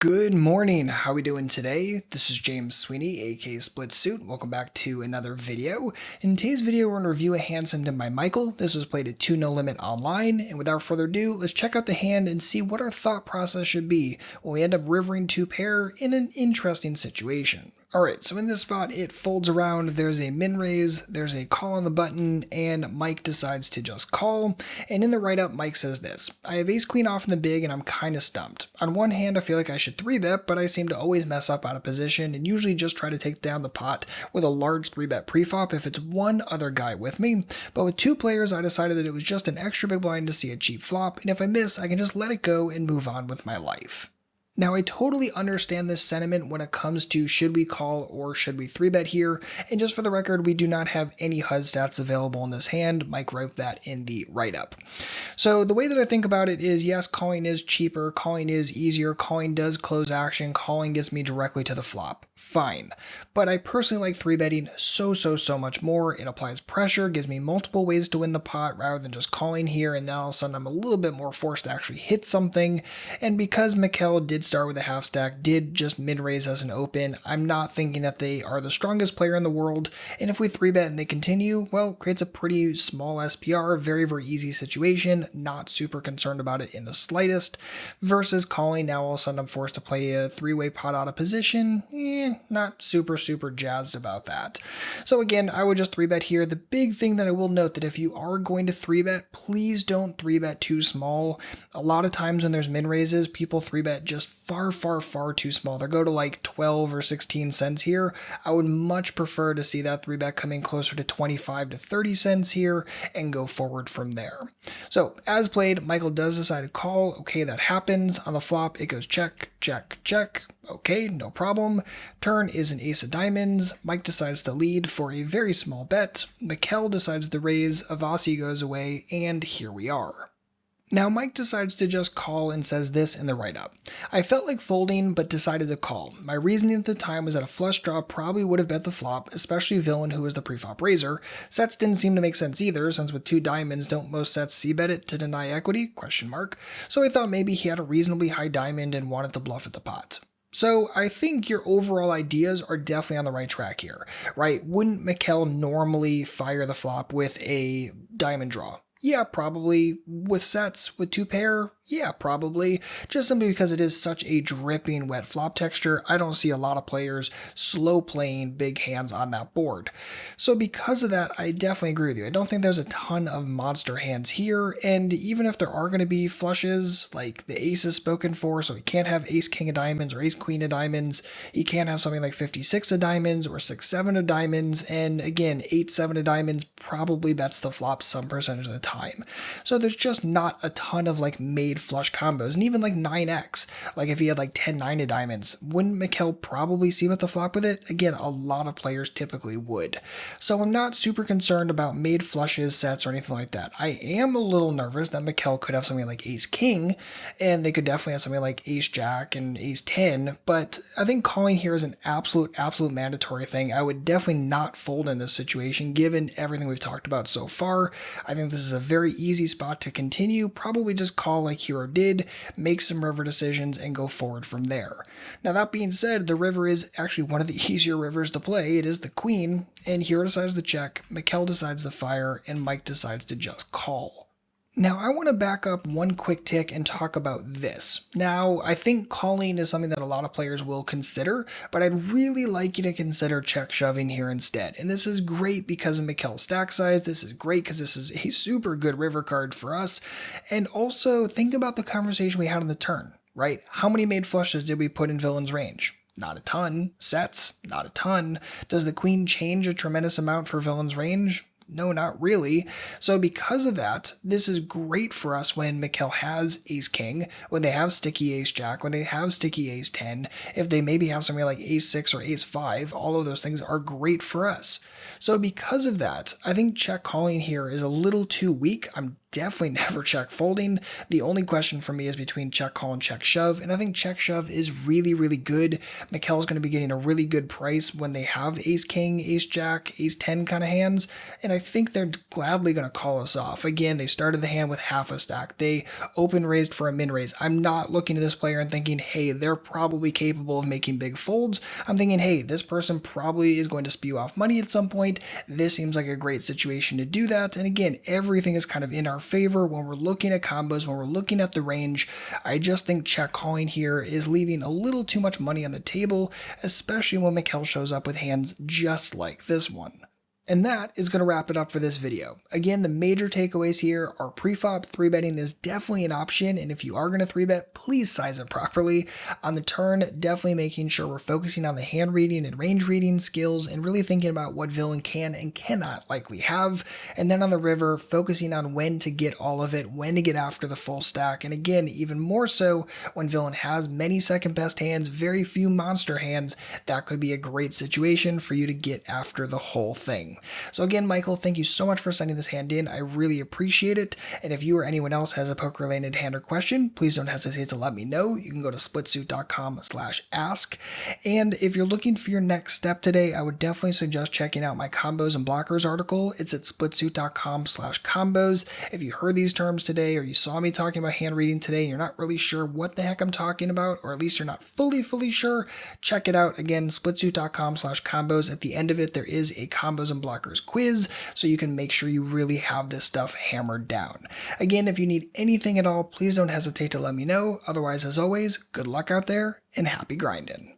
Good morning, how we doing today? This is James Sweeney, aka SplitSuit. Welcome back to another video. In today's video, we're going to review a hand sent in by Michael. This was played at 2 no limit online, and without further ado, let's check out the hand and see what our thought process should be when we end up rivering 2 pair in an interesting situation. Alright, so in this spot, it folds around, there's a min raise, there's a call on the button, and Mike decides to just call. And in the write-up, Mike says this: I have ace queen off in the big and I'm kinda stumped. On one hand, I feel like I should 3-bet, but I seem to always mess up out of position and usually just try to take down the pot with a large 3-bet preflop if it's one other guy with me. But with 2 players, I decided that it was just an extra big blind to see a cheap flop, and if I miss, I can just let it go and move on with my life. Now, I totally understand this sentiment when it comes to should we call or should we 3-bet here, and just for the record, we do not have any HUD stats available in this hand. Mike wrote that in the write-up. So the way that I think about it is, yes, calling is cheaper, calling is easier, calling does close action, calling gets me directly to the flop. Fine. But I personally like 3-betting so much more. It applies pressure, gives me multiple ways to win the pot rather than just calling here, and now all of a sudden I'm a little bit more forced to actually hit something. And because Mikkel did start with a half stack, did just mid-raise as an open, I'm not thinking that they are the strongest player in the world, and if we 3-bet and they continue, well, creates a pretty small SPR, very easy situation, not super concerned about it in the slightest, versus calling. Now all of a sudden I'm forced to play a 3-way pot out of position, not super jazzed about that. So again, I would just 3-bet here. The big thing that I will note that if you are going to 3-bet, please don't 3-bet too small. A lot of times when there's min raises, people 3-bet just far too small. They go to like 12 or 16 cents here. I would much prefer to see that 3-bet coming closer to 25 to 30 cents here and go forward from there. So as played, Michael does decide to call. Okay, that happens. On the flop, it goes check. Okay, no problem. Turn is an ace of diamonds. Mike decides to lead for a very small bet. Mikkel decides to raise. Avasi goes away, and here we are. Now Mike decides to just call and says this in the write-up: I felt like folding but decided to call. My reasoning at the time was that a flush draw probably would have bet the flop, especially villain who was the preflop raiser. Sets didn't seem to make sense either, since with 2 diamonds don't most sets c-bet it to deny equity? So I thought maybe he had a reasonably high diamond and wanted to bluff at the pot. So I think your overall ideas are definitely on the right track here, right? Wouldn't Mikkel normally fire the flop with a diamond draw? Yeah, probably. With sets, with 2 pair? Yeah, probably. Just simply because it is such a dripping wet flop texture, I don't see a lot of players slow playing big hands on that board. So because of that, I definitely agree with you. I don't think there's a ton of monster hands here, and even if there are going to be flushes, like the ace is spoken for, so he can't have ace king of diamonds or ace queen of diamonds, he can't have something like 56 of diamonds or 6-7 of diamonds, and again, 8-7 of diamonds probably bets the flop some percentage of the time. So there's just not a ton of like made flush combos, and even like 9x, like if he had like 10-9 of diamonds, wouldn't Mikkel probably see with the flop with it? Again, a lot of players typically would. So I'm not super concerned about made flushes, sets, or anything like that. I am a little nervous that Mikkel could have something like ace king, and they could definitely have something like ace jack and ace 10, but I think calling here is an absolute mandatory thing. I would definitely not fold in this situation given everything we've talked about so far. I think this is a very easy spot to continue. Probably just call like Hero did, make some river decisions, and go forward from there. Now that being said, the river is actually one of the easier rivers to play. It is the queen, and Hero decides to check, Mikkel decides to fire, and Mike decides to just call. Now, I want to back up one quick tick and talk about this. Now, I think calling is something that a lot of players will consider, but I'd really like you to consider check shoving here instead. And this is great because of Mikkel's stack size. This is great because this is a super good river card for us. And also, think about the conversation we had on the turn, right? How many made flushes did we put in villain's range? Not a ton. Sets? Not a ton. Does the queen change a tremendous amount for villain's range? No, not really. So because of that, this is great for us when Mikkel has ace king, when they have sticky ace jack, when they have sticky ace 10, if they maybe have something like ace 6 or ace 5, all of those things are great for us. So because of that, I think check calling here is a little too weak. I'm definitely never check folding. The only question for me is between check call and check shove, and I think check shove is really, really good. Mikkel's going to be getting a really good price when they have ace king, ace jack, ace 10 kind of hands, and I think they're gladly going to call us off. Again, they started the hand with half a stack. They open raised for a min raise. I'm not looking at this player and thinking, hey, they're probably capable of making big folds. I'm thinking, hey, this person probably is going to spew off money at some point. This seems like a great situation to do that. And again, everything is kind of in our favor when we're looking at combos, when we're looking at the range. I just think check calling here is leaving a little too much money on the table, especially when Mikkel shows up with hands just like this one. And that is going to wrap it up for this video. Again, the major takeaways here are pre-flop 3-betting is definitely an option, and if you are going to 3-bet, please size it properly. On the turn, definitely making sure we're focusing on the hand reading and range reading skills and really thinking about what villain can and cannot likely have. And then on the river, focusing on when to get all of it, when to get after the full stack, and again, even more so when villain has many second best hands, very few monster hands, that could be a great situation for you to get after the whole thing. So again, Michael, thank you so much for sending this hand in. I really appreciate it. And if you or anyone else has a poker-related hand or question, please don't hesitate to let me know. You can go to splitsuit.com/ask. And if you're looking for your next step today, I would definitely suggest checking out my combos and blockers article. It's at splitsuit.com/combos. If you heard these terms today or you saw me talking about hand reading today and you're not really sure what the heck I'm talking about, or at least you're not fully sure, check it out. Again, splitsuit.com/combos. At the end of it, there is a combos and blockers quiz, so you can make sure you really have this stuff hammered down. Again, if you need anything at all, please don't hesitate to let me know. Otherwise, as always, good luck out there and happy grinding.